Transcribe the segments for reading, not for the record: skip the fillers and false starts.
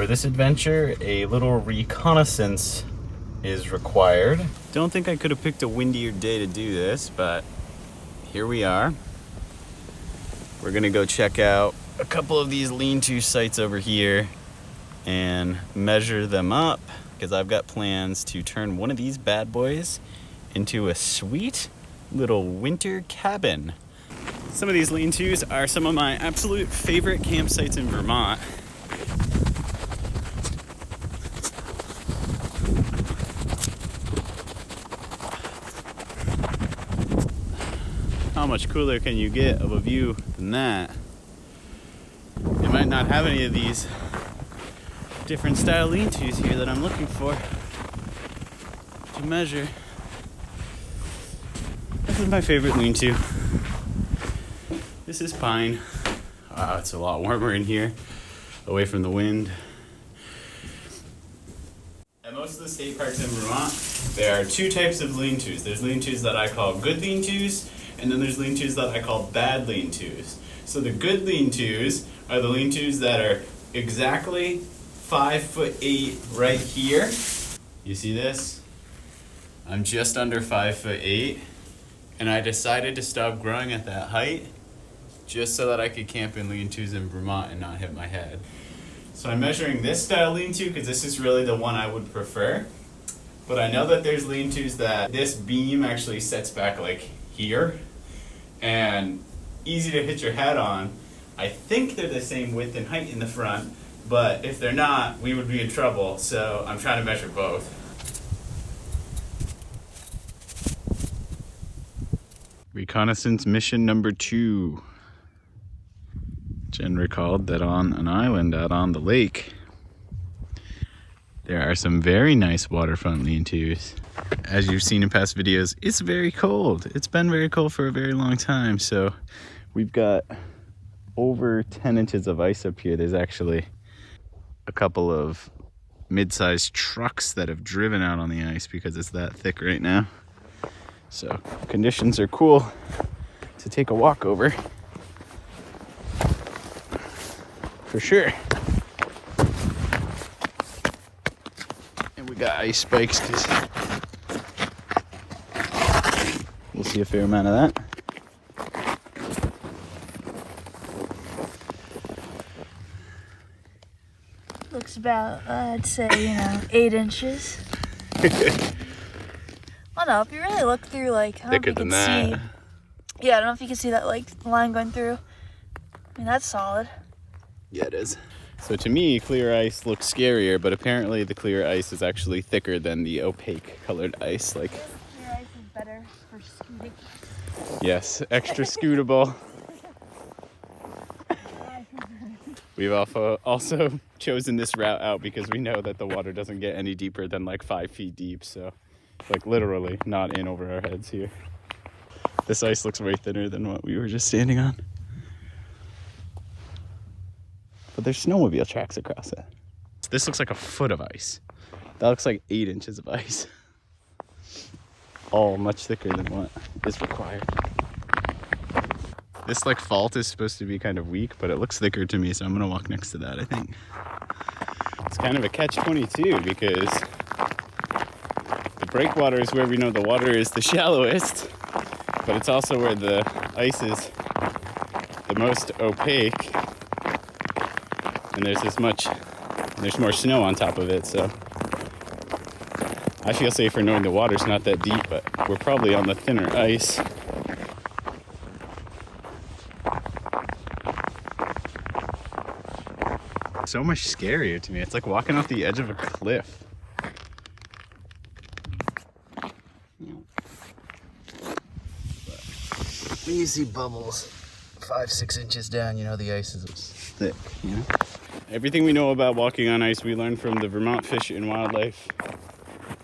For this adventure, a little reconnaissance is required. Don't think I could have picked a windier day to do this, but here we are. We're gonna go check out a couple of these lean-to sites over here and measure them up, because I've got plans to turn one of these bad boys into a sweet little winter cabin. Some of these lean-tos are some of my absolute favorite campsites in Vermont. How much cooler can you get of a view than that? They might not have any of these different style lean-tos here that I'm looking for to measure. This is my favorite lean-to. This is pine. Wow, it's a lot warmer in here, away from the wind. At most of the state parks in Vermont, there are two types of lean-tos. There's lean-tos that I call good lean-tos, and then there's lean-tos that I call bad lean-tos. So the good lean-tos are the lean-tos that are exactly 5'8" right here. You see this? I'm just under 5'8", and I decided to stop growing at that height just so that I could camp in lean-tos in Vermont and not hit my head. So I'm measuring this style lean-to because this is really the one I would prefer. But I know that there's lean-tos that this beam actually sets back like here and easy to hit your head on. I think they're the same width and height in the front, but if they're not, we would be in trouble. So I'm trying to measure both. Reconnaissance mission number 2. Jen recalled that on an island out on the lake, there are some very nice waterfront lean-tos. As you've seen in past videos, it's very cold. It's been very cold for a very long time, so we've got over 10 inches of ice up here. There's actually a couple of mid-sized trucks that have driven out on the ice because it's that thick right now. So conditions are cool to take a walk over. For sure. And we got ice spikes because we'll see a fair amount of that. Looks about, I'd say, 8 inches. Well, no, if you really look through, like, I don't know if you can see. Yeah, I don't know if you can see that, like, line going through. I mean, that's solid. Yeah, it is. So to me, clear ice looks scarier, but apparently the clear ice is actually thicker than the opaque colored ice. Like, clear ice is better for scooting. Yes, extra scootable. We've also chosen this route out because we know that the water doesn't get any deeper than like 5 feet deep. So like literally not in over our heads here. This ice looks way thinner than what we were just standing on. But there's snowmobile tracks across it. This looks like a foot of ice. That looks like 8 inches of ice. All much thicker than what is required. This like fault is supposed to be kind of weak, but it looks thicker to me, so I'm gonna walk next to that, I think. It's kind of a catch-22 because the breakwater is where we know the water is the shallowest, but it's also where the ice is the most opaque. And there's more snow on top of it, so I feel safer knowing the water's not that deep, but we're probably on the thinner ice. So much scarier to me. It's like walking off the edge of a cliff. But when you see bubbles 5-6 inches down, you know the ice is thick, you know? Everything we know about walking on ice, we learned from the Vermont Fish and Wildlife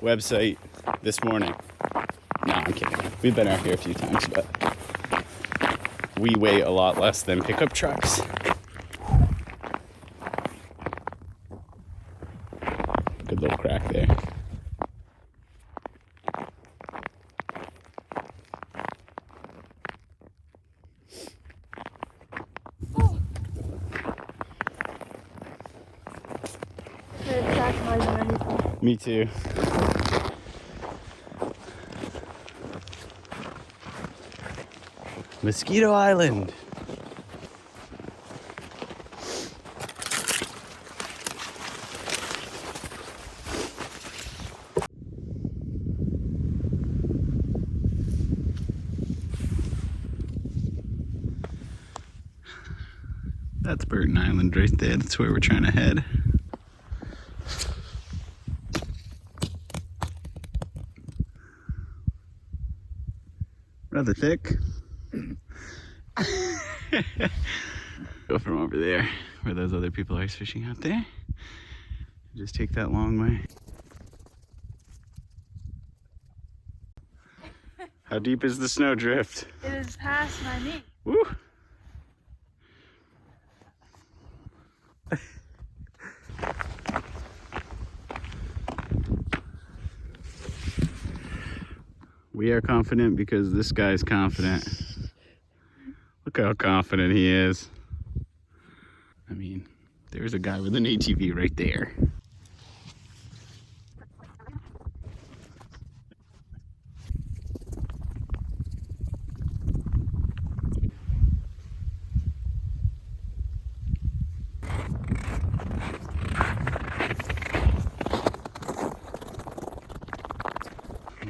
website this morning. No, I'm kidding. We've been out here a few times, but we weigh a lot less than pickup trucks. Good little crack there. cat noise or anything. Me too. Mosquito Island. That's Burton Island right there. That's where we're trying to head. Rather thick. Go from over there where those other people are ice fishing out there. Just take that long way. How deep is the snowdrift? It is past my knee. Woo! We are confident because this guy's confident. Look how confident he is. I mean, there's a guy with an ATV right there.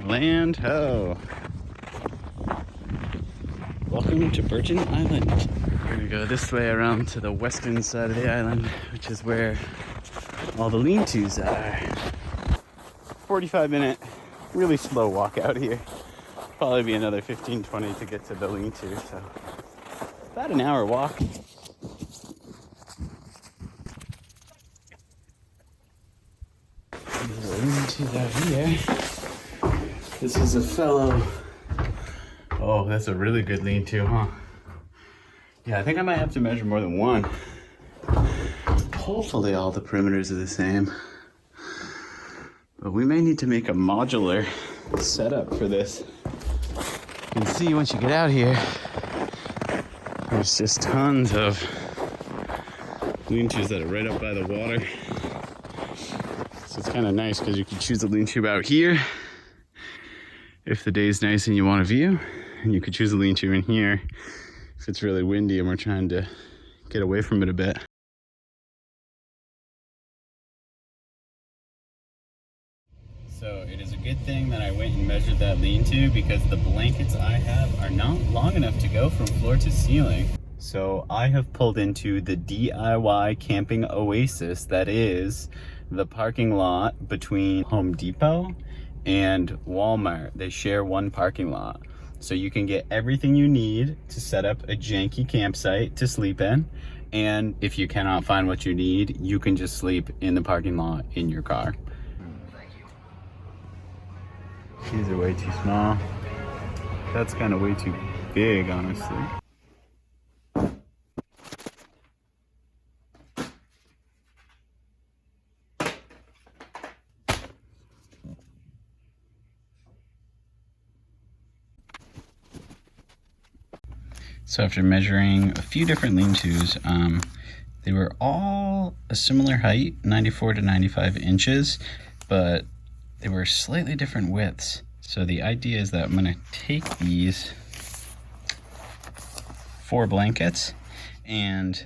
Land ho! Welcome to Burton Island. We're gonna go this way around to the western side of the island, which is where all the lean-tos are. 45-minute, really slow walk out here. Probably be another 15-20 to get to the lean-to, so about an hour walk. The lean-tos out here. This is a fellow. Oh, that's a really good lean-to, huh? Yeah, I think I might have to measure more than one. Hopefully all the perimeters are the same. But we may need to make a modular setup for this. You can see once you get out here, there's just tons of lean-tos that are right up by the water. So it's kind of nice because you can choose a lean-to out here if the day's nice and you want a view, and you could choose a lean-to in here if it's really windy and we're trying to get away from it a bit. So it is a good thing that I went and measured that lean-to because the blankets I have are not long enough to go from floor to ceiling. So I have pulled into the DIY camping oasis that is the parking lot between Home Depot and Walmart. They share one parking lot. So you can get everything you need to set up a janky campsite to sleep in. And if you cannot find what you need, you can just sleep in the parking lot in your car. These are way too small. That's kind of way too big, honestly. So after measuring a few different lean-tos, they were all a similar height, 94 to 95 inches, but they were slightly different widths. So the idea is that I'm gonna take these 4 blankets and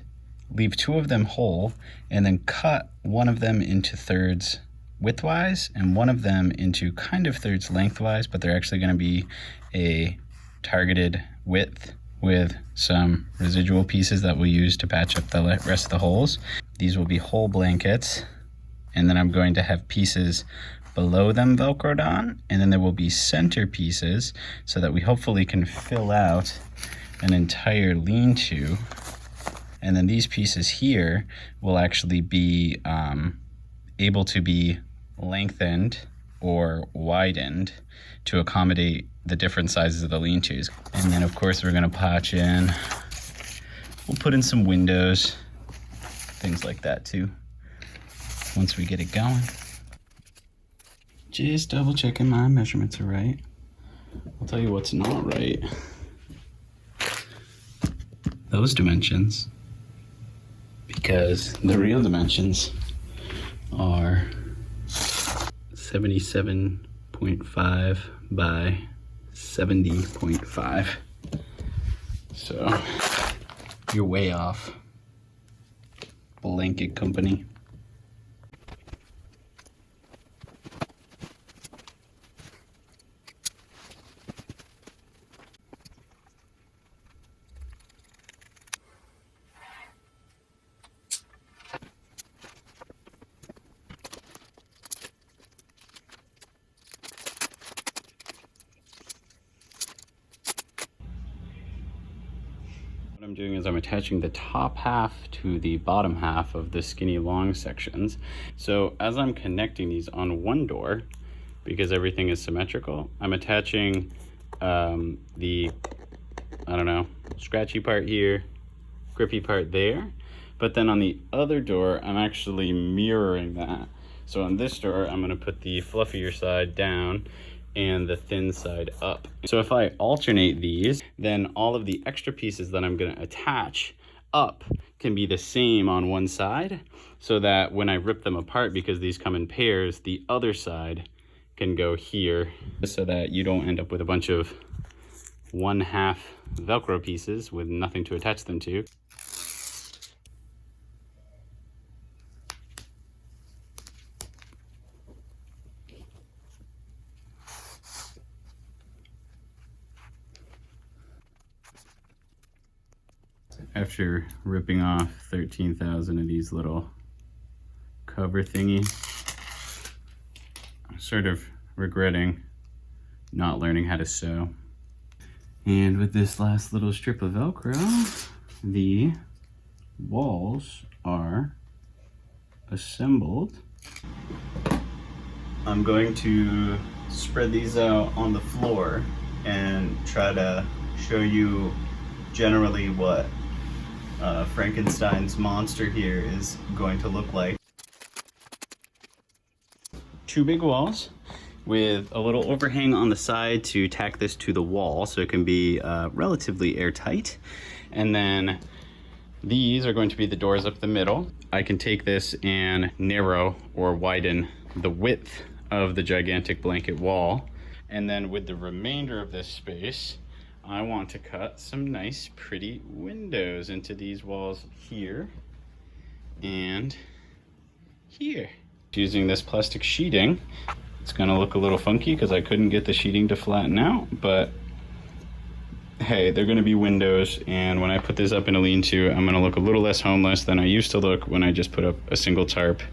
leave 2 of them whole, and then cut one of them into thirds widthwise and one of them into kind of thirds lengthwise, but they're actually gonna be a targeted width with some residual pieces that we'll use to patch up the rest of the holes. These will be whole blankets, and then I'm going to have pieces below them velcroed on, and then there will be center pieces so that we hopefully can fill out an entire lean-to. And then these pieces here will actually be able to be lengthened or widened to accommodate the different sizes of the lean-tos. And then of course we're gonna patch in, we'll put in some windows, things like that too, once we get it going. Just double checking my measurements are right. I'll tell you what's not right. Those dimensions, because the real dimensions are 77.5 by 70.5. So you're way off, blanket company. What I'm doing is I'm attaching the top half to the bottom half of the skinny long sections. So as I'm connecting these on one door, because everything is symmetrical, I'm attaching the, I don't know, scratchy part here, grippy part there. But then on the other door, I'm actually mirroring that. So on this door, I'm gonna put the fluffier side down and the thin side up. So if I alternate these, then all of the extra pieces that I'm gonna attach up can be the same on one side, so that when I rip them apart, because these come in pairs, the other side can go here, so that you don't end up with a bunch of 1/2 Velcro pieces with nothing to attach them to. After ripping off 13,000 of these little cover thingies, I'm sort of regretting not learning how to sew. And with this last little strip of Velcro, the walls are assembled. I'm going to spread these out on the floor and try to show you generally what Frankenstein's monster here is going to look like. 2 big walls with a little overhang on the side to tack this to the wall so it can be relatively airtight. And then these are going to be the doors up the middle. I can take this and narrow or widen the width of the gigantic blanket wall. And then with the remainder of this space, I want to cut some nice pretty windows into these walls here and here. Using this plastic sheeting, it's gonna look a little funky because I couldn't get the sheeting to flatten out, but hey, they're gonna be windows, and when I put this up in a lean-to, I'm gonna look a little less homeless than I used to look when I just put up a single tarp.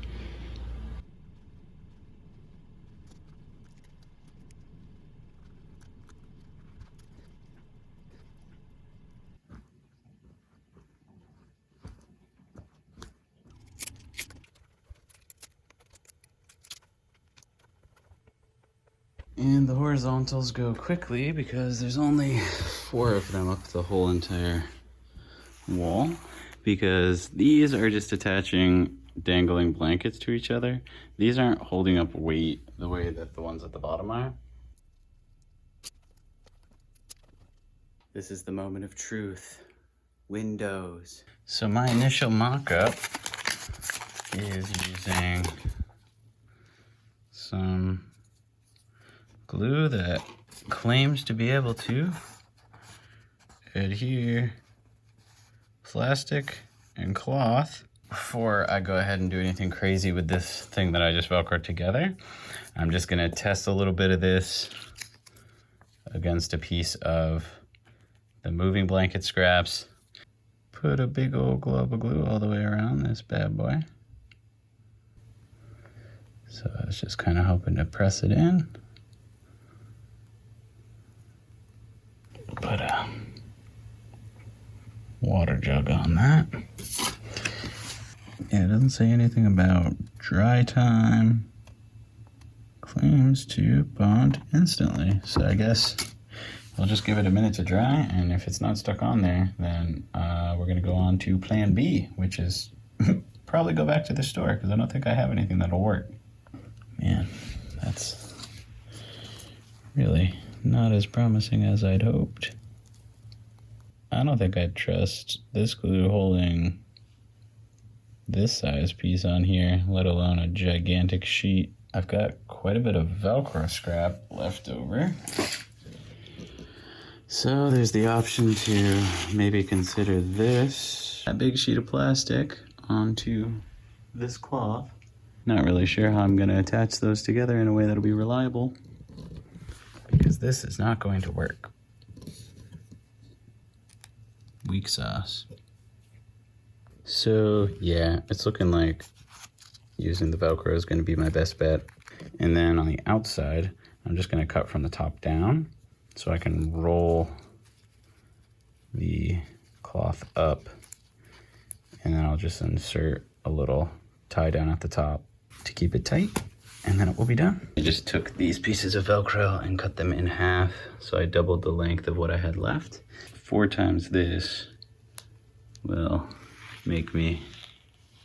And the horizontals go quickly because there's only 4 of them up the whole entire wall, because these are just attaching dangling blankets to each other. These aren't holding up weight the way that the ones at the bottom are. This is the moment of truth. Windows. So my initial mock-up is using some glue that claims to be able to adhere plastic and cloth. Before I go ahead and do anything crazy with this thing that I just Velcroed together, I'm just gonna test a little bit of this against a piece of the moving blanket scraps. Put a big old glob of glue all the way around this bad boy. So I was just kind of hoping to press it in. Put a water jug on that. Yeah, it doesn't say anything about dry time. Claims to bond instantly. So I guess we'll just give it a minute to dry, and if it's not stuck on there, then we're gonna go on to plan B, which is probably go back to the store, because I don't think I have anything that'll work. Man, that's really not as promising as I'd hoped. I don't think I'd trust this glue holding this size piece on here, let alone a gigantic sheet I've got quite a bit of Velcro scrap left over. So there's the option to maybe consider this, a big sheet of plastic onto this cloth. Not really sure how I'm going to attach those together in a way that'll be reliable, because this is not going to work. Weak sauce. So yeah, it's looking like using the Velcro is going to be my best bet. And then on the outside, I'm just going to cut from the top down so I can roll the cloth up, and then I'll just insert a little tie down at the top to keep it tight, and then it will be done. I just took these pieces of Velcro and cut them in half, so I doubled the length of what I had left. 4 times this will make me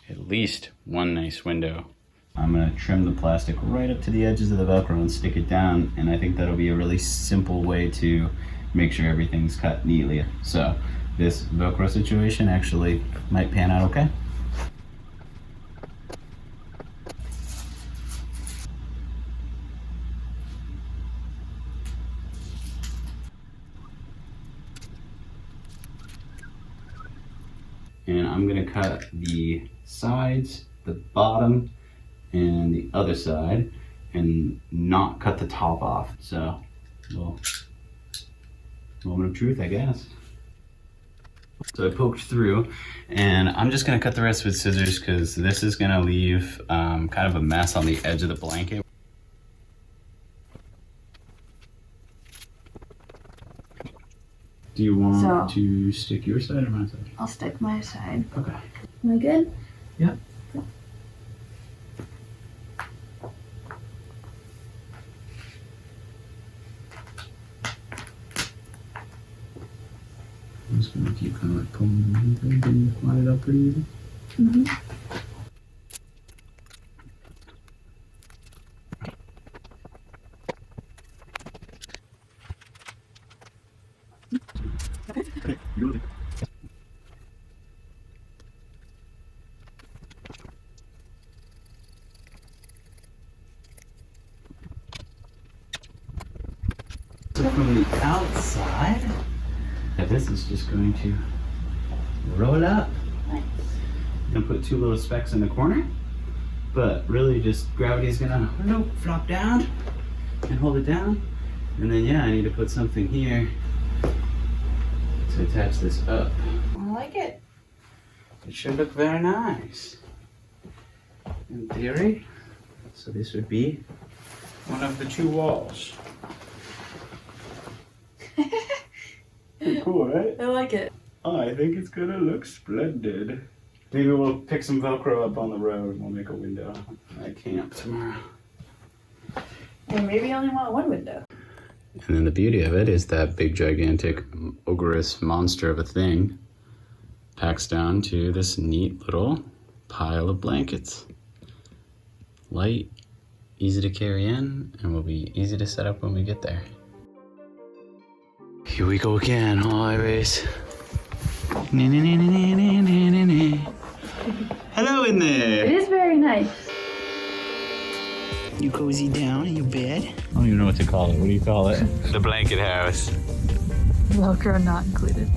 at least one nice window. I'm gonna trim the plastic right up to the edges of the Velcro and stick it down, and I think that'll be a really simple way to make sure everything's cut neatly. So this Velcro situation actually might pan out okay. And I'm gonna cut the sides, the bottom, and the other side, and not cut the top off. So, well, moment of truth, I guess. So I poked through, and I'm just gonna cut the rest with scissors because this is gonna leave kind of a mess on the edge of the blanket. Do you want to stick your side or my side? I'll stick my side. Okay. Am I good? Yep. I'm just gonna keep kind of like pulling and line it up pretty easy. Mm-hmm. So from the outside, this is just going to roll up. Nice. I'm gonna put 2 little specks in the corner, but really just gravity is gonna flop down and hold it down. And then yeah, I need to put something here to attach this up. I like it. It should look very nice in theory. So this would be one of the 2 walls. Cool, right? I like it. Oh, I think it's gonna look splendid. Maybe we'll pick some Velcro up on the road and we'll make a window at camp tomorrow. And maybe you only want 1 window. And then the beauty of it is that big, gigantic, ogreous monster of a thing packs down to this neat little pile of blankets. Light, easy to carry in, and will be easy to set up when we get there. Here we go again, highways. Hello in there. It is very nice. You cozy down in your bed? I don't even know what to call it. What do you call it? The blanket house. Velcro not included.